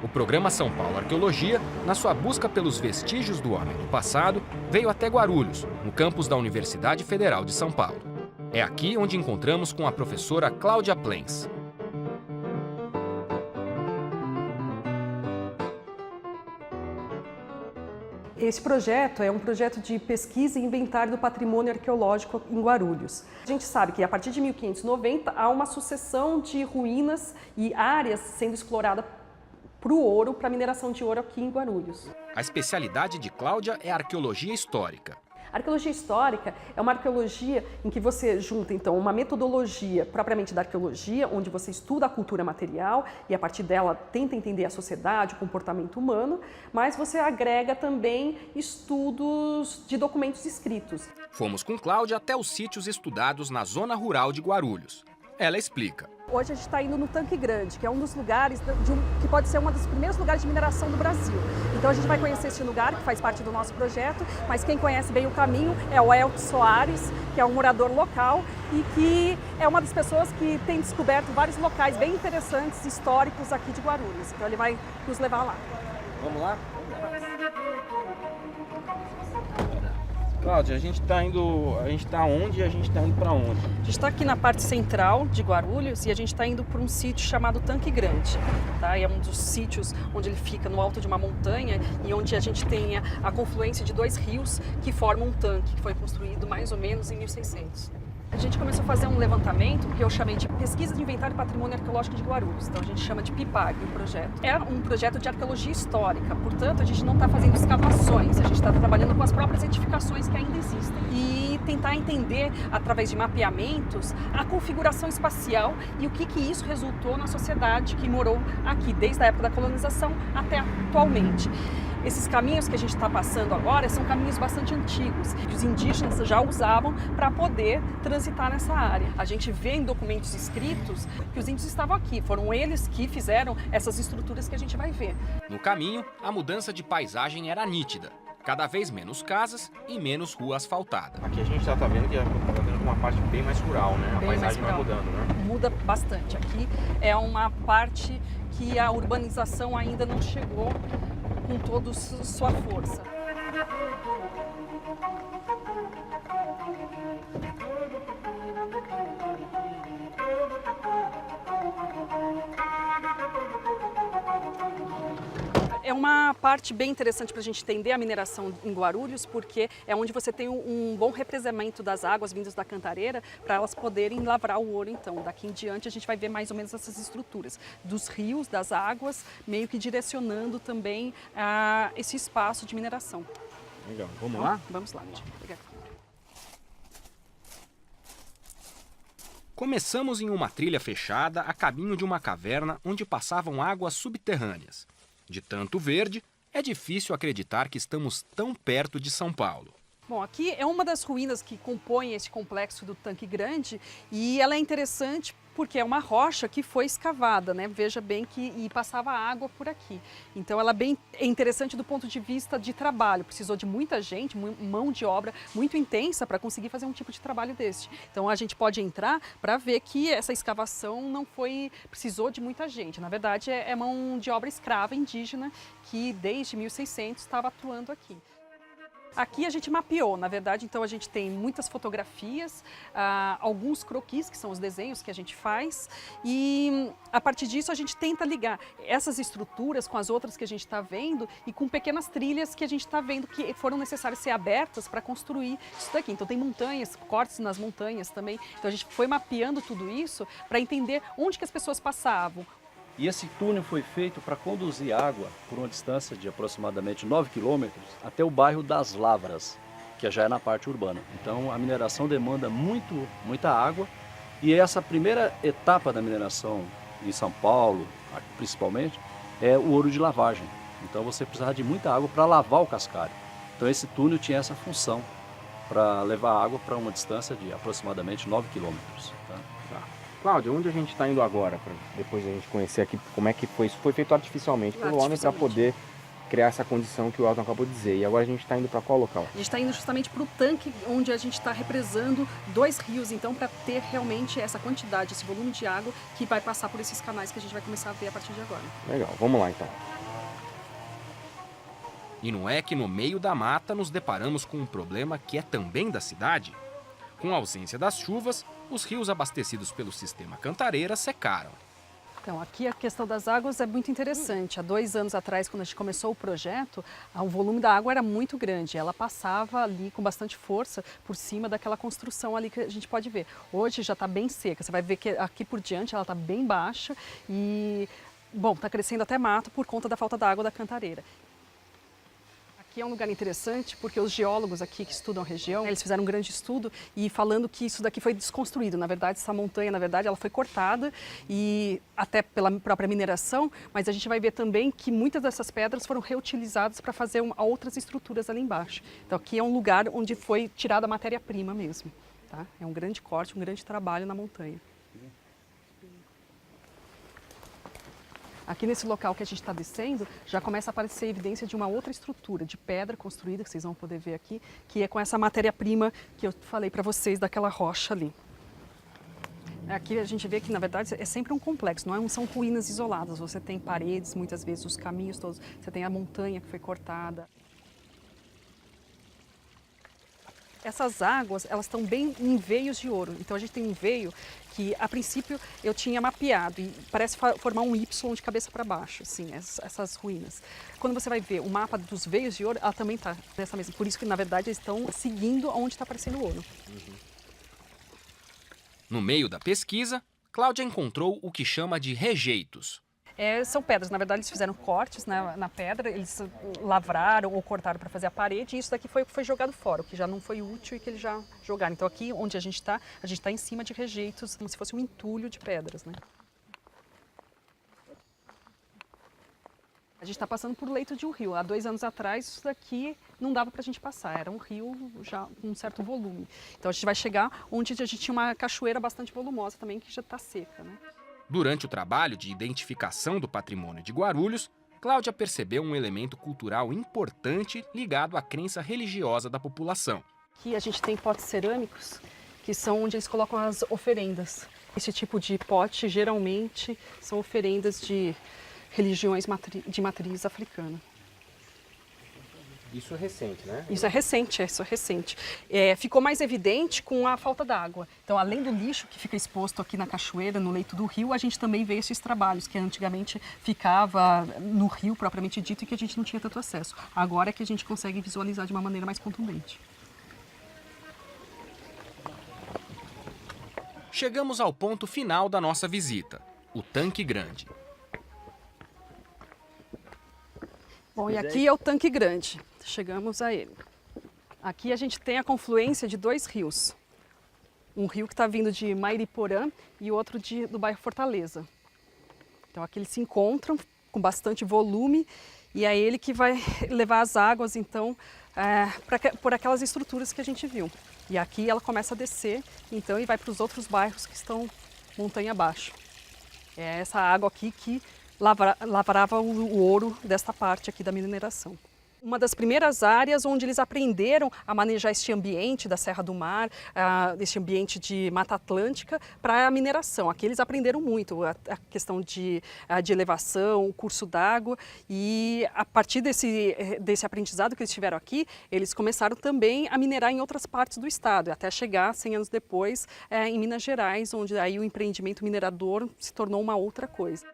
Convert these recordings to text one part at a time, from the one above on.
programa São Paulo Arqueologia, na sua busca pelos vestígios do homem do passado, veio até Guarulhos, no campus da Universidade Federal de São Paulo. É aqui onde encontramos com a professora Cláudia Plens. Esse projeto é um projeto de pesquisa e inventário do patrimônio arqueológico em Guarulhos. A gente sabe que a partir de 1590 há uma sucessão de ruínas e áreas sendo exploradas para o ouro, para a mineração de ouro aqui em Guarulhos. A especialidade de Cláudia é a arqueologia histórica. A arqueologia histórica é uma arqueologia em que você junta, então, uma metodologia propriamente da arqueologia, onde você estuda a cultura material e, a partir dela, tenta entender a sociedade, o comportamento humano, mas você agrega também estudos de documentos escritos. Fomos com Cláudia até os sítios estudados na zona rural de Guarulhos. Ela explica. Hoje a gente está indo no Tanque Grande, que é um dos lugares, que pode ser um dos primeiros lugares de mineração do Brasil. Então a gente vai conhecer esse lugar, que faz parte do nosso projeto, mas quem conhece bem o caminho é o Elton Soares, que é um morador local e que é uma das pessoas que tem descoberto vários locais bem interessantes, históricos aqui de Guarulhos. Então ele vai nos levar lá. Vamos lá? Cláudia, a gente está onde e a gente está indo para onde? A gente está aqui na parte central de Guarulhos e a gente está indo para um sítio chamado Tanque Grande. Tá? É um dos sítios onde ele fica no alto de uma montanha e onde a gente tem a confluência de dois rios que formam um tanque, que foi construído mais ou menos em 1600. A gente começou a fazer um levantamento que eu chamei de Pesquisa de Inventário e Patrimônio Arqueológico de Guarulhos. Então a gente chama de PIPAG o projeto. É um projeto de arqueologia histórica, portanto a gente não está fazendo escavações, a gente está trabalhando com as próprias edificações que ainda existem. E tentar entender, através de mapeamentos, a configuração espacial e o que isso resultou na sociedade que morou aqui, desde a época da colonização até atualmente. Esses caminhos que a gente está passando agora são caminhos bastante antigos, que os indígenas já usavam para poder transitar nessa área. A gente vê em documentos escritos que os índios estavam aqui, foram eles que fizeram essas estruturas que a gente vai ver. No caminho, a mudança de paisagem era nítida. Cada vez menos casas e menos rua asfaltada. Aqui a gente já está vendo que está tendo uma parte bem mais rural, né? A paisagem vai mudando, né? Muda bastante. Aqui é uma parte que a urbanização ainda não chegou com toda sua força. É uma parte bem interessante para a gente entender a mineração em Guarulhos, porque é onde você tem um bom represamento das águas vindas da cantareira para elas poderem lavrar o ouro. Então, daqui em diante a gente vai ver mais ou menos essas estruturas dos rios, das águas, meio que direcionando também esse espaço de mineração. Legal, vamos lá? Vamos lá. Começamos em uma trilha fechada a caminho de uma caverna onde passavam águas subterrâneas. De tanto verde, é difícil acreditar que estamos tão perto de São Paulo. Bom, aqui é uma das ruínas que compõem esse complexo do Tanque Grande e ela é interessante porque é uma rocha que foi escavada, né? Veja bem que passava água por aqui. Então ela é interessante do ponto de vista de trabalho. Precisou de muita gente, mão de obra muito intensa para conseguir fazer um tipo de trabalho deste. Então a gente pode entrar para ver que essa escavação precisou de muita gente. Na verdade é mão de obra escrava indígena que desde 1600 estava atuando aqui. Aqui a gente mapeou, na verdade, então a gente tem muitas fotografias, alguns croquis, que são os desenhos que a gente faz, e a partir disso a gente tenta ligar essas estruturas com as outras que a gente está vendo e com pequenas trilhas que a gente está vendo que foram necessárias ser abertas para construir isso daqui. Então tem montanhas, cortes nas montanhas também, então a gente foi mapeando tudo isso para entender onde que as pessoas passavam. E esse túnel foi feito para conduzir água por uma distância de aproximadamente 9 quilômetros até o bairro das Lavras, que já é na parte urbana. Então a mineração demanda muita água e essa primeira etapa da mineração em São Paulo, principalmente, é o ouro de lavagem. Então você precisava de muita água para lavar o cascalho. Então esse túnel tinha essa função para levar água para uma distância de aproximadamente 9 quilômetros. Tá? Cláudia, onde a gente está indo agora, para depois a gente conhecer aqui como é que foi? Isso foi feito artificialmente pelo homem para poder criar essa condição que o Elton acabou de dizer. E agora a gente está indo para qual local? A gente está indo justamente para o tanque onde a gente está represando dois rios, então, para ter realmente essa quantidade, esse volume de água que vai passar por esses canais que a gente vai começar a ver a partir de agora. Legal, vamos lá então. E não é que no meio da mata nos deparamos com um problema que é também da cidade? Com a ausência das chuvas, os rios abastecidos pelo sistema Cantareira secaram. Então, aqui a questão das águas é muito interessante. Há 2 anos atrás, quando a gente começou o projeto, o volume da água era muito grande. Ela passava ali com bastante força por cima daquela construção ali que a gente pode ver. Hoje já está bem seca. Você vai ver que aqui por diante ela está bem baixa e, bom, está crescendo até mato por conta da falta da água da Cantareira. Aqui é um lugar interessante porque os geólogos aqui que estudam a região, eles fizeram um grande estudo e falando que isso daqui foi desconstruído. Na verdade, essa montanha, ela foi cortada e até pela própria mineração, mas a gente vai ver também que muitas dessas pedras foram reutilizadas para fazer outras estruturas ali embaixo. Então aqui é um lugar onde foi tirada a matéria-prima mesmo. Tá? É um grande corte, um grande trabalho na montanha. Aqui nesse local que a gente está descendo, já começa a aparecer a evidência de uma outra estrutura de pedra construída, que vocês vão poder ver aqui, que é com essa matéria-prima que eu falei para vocês, daquela rocha ali. Aqui a gente vê que, na verdade, é sempre um complexo, não são ruínas isoladas. Você tem paredes, muitas vezes os caminhos todos, você tem a montanha que foi cortada. Essas águas, elas estão bem em veios de ouro. Então a gente tem um veio que, a princípio, eu tinha mapeado e parece formar um Y de cabeça para baixo, assim, essas ruínas. Quando você vai ver o mapa dos veios de ouro, ela também está nessa mesma. Por isso que, na verdade, eles estão seguindo onde está aparecendo o ouro. No meio da pesquisa, Cláudia encontrou o que chama de rejeitos. São pedras, na verdade eles fizeram cortes na pedra, eles lavraram ou cortaram para fazer a parede e isso daqui foi o que foi jogado fora, o que já não foi útil e que eles já jogaram. Então aqui onde a gente está em cima de rejeitos, como se fosse um entulho de pedras, né? A gente está passando por leito de um rio. Há 2 anos atrás isso daqui não dava para a gente passar, era um rio já com um certo volume. Então a gente vai chegar onde a gente tinha uma cachoeira bastante volumosa também que já está seca, né? Durante o trabalho de identificação do patrimônio de Guarulhos, Cláudia percebeu um elemento cultural importante ligado à crença religiosa da população. Aqui a gente tem potes cerâmicos, que são onde eles colocam as oferendas. Esse tipo de pote, geralmente, são oferendas de religiões de matriz africana. Isso é recente, né? Isso é recente. Ficou mais evidente com a falta d'água. Então, além do lixo que fica exposto aqui na cachoeira, no leito do rio, a gente também vê esses trabalhos que antigamente ficava no rio propriamente dito e que a gente não tinha tanto acesso. Agora é que a gente consegue visualizar de uma maneira mais contundente. Chegamos ao ponto final da nossa visita, o Tanque Grande. Bom, e aqui é o Tanque Grande. Chegamos a ele. Aqui a gente tem a confluência de 2 rios. Um rio que está vindo de Mairiporã e outro do bairro Fortaleza. Então aqui eles se encontram com bastante volume e é ele que vai levar as águas, então, por aquelas estruturas que a gente viu. E aqui ela começa a descer, então, e vai para os outros bairros que estão montanha abaixo. É essa água aqui que lavrava o ouro desta parte aqui da mineração. Uma das primeiras áreas onde eles aprenderam a manejar este ambiente da Serra do Mar, este ambiente de Mata Atlântica para a mineração. Aqui eles aprenderam muito a questão de elevação, o curso d'água e a partir desse aprendizado que eles tiveram aqui, eles começaram também a minerar em outras partes do estado, até chegar 100 anos depois em Minas Gerais, onde aí o empreendimento minerador se tornou uma outra coisa.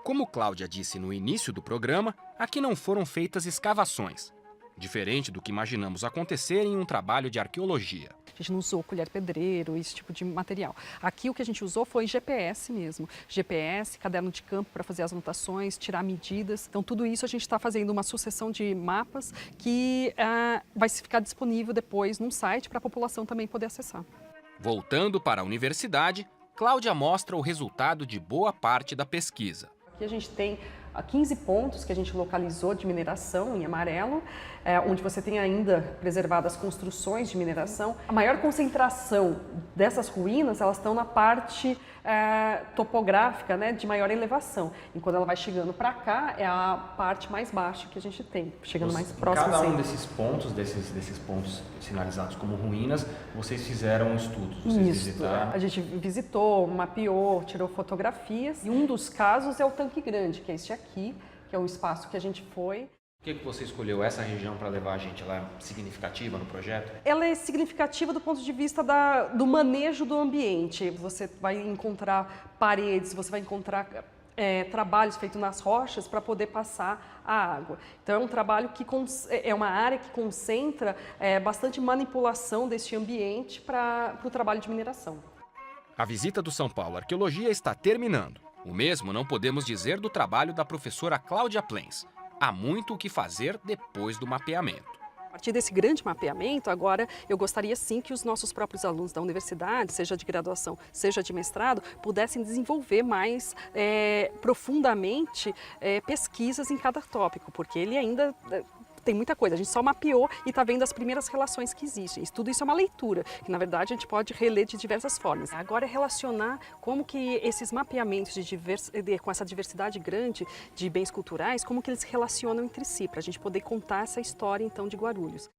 Como Cláudia disse no início do programa, aqui não foram feitas escavações. Diferente do que imaginamos acontecer em um trabalho de arqueologia. A gente não usou colher pedreiro, esse tipo de material. Aqui o que a gente usou foi GPS mesmo. GPS, caderno de campo para fazer as anotações, tirar medidas. Então tudo isso a gente está fazendo uma sucessão de mapas que vai ficar disponível depois num site para a população também poder acessar. Voltando para a universidade, Cláudia mostra o resultado de boa parte da pesquisa. Aqui a gente tem 15 pontos que a gente localizou de mineração em amarelo, onde você tem ainda preservadas construções de mineração. A maior concentração dessas ruínas, elas estão na parte topográfica, né, de maior elevação. E quando ela vai chegando para cá, é a parte mais baixa que a gente tem, chegando mais próximo. Cada um desses pontos sinalizados como ruínas, vocês fizeram estudos? Visitaram? A gente visitou, mapeou, tirou fotografias. E um dos casos é o Tanque Grande, que é este aqui, que é o espaço que a gente foi. Por que você escolheu essa região para levar a gente? Ela é significativa no projeto? Ela é significativa do ponto de vista do manejo do ambiente. Você vai encontrar paredes, você vai encontrar trabalhos feitos nas rochas para poder passar a água. Então é um trabalho que é uma área que concentra bastante manipulação deste ambiente para o trabalho de mineração. A visita do São Paulo Arqueologia está terminando. O mesmo não podemos dizer do trabalho da professora Cláudia Plens. Há muito o que fazer depois do mapeamento. A partir desse grande mapeamento, agora eu gostaria sim que os nossos próprios alunos da universidade, seja de graduação, seja de mestrado, pudessem desenvolver mais profundamente pesquisas em cada tópico, porque ele ainda tem muita coisa. A gente só mapeou e está vendo as primeiras relações que existem. Tudo isso é uma leitura, que na verdade a gente pode reler de diversas formas. Agora é relacionar como que esses mapeamentos com essa diversidade grande de bens culturais, como que eles se relacionam entre si, para a gente poder contar essa história então de Guarulhos.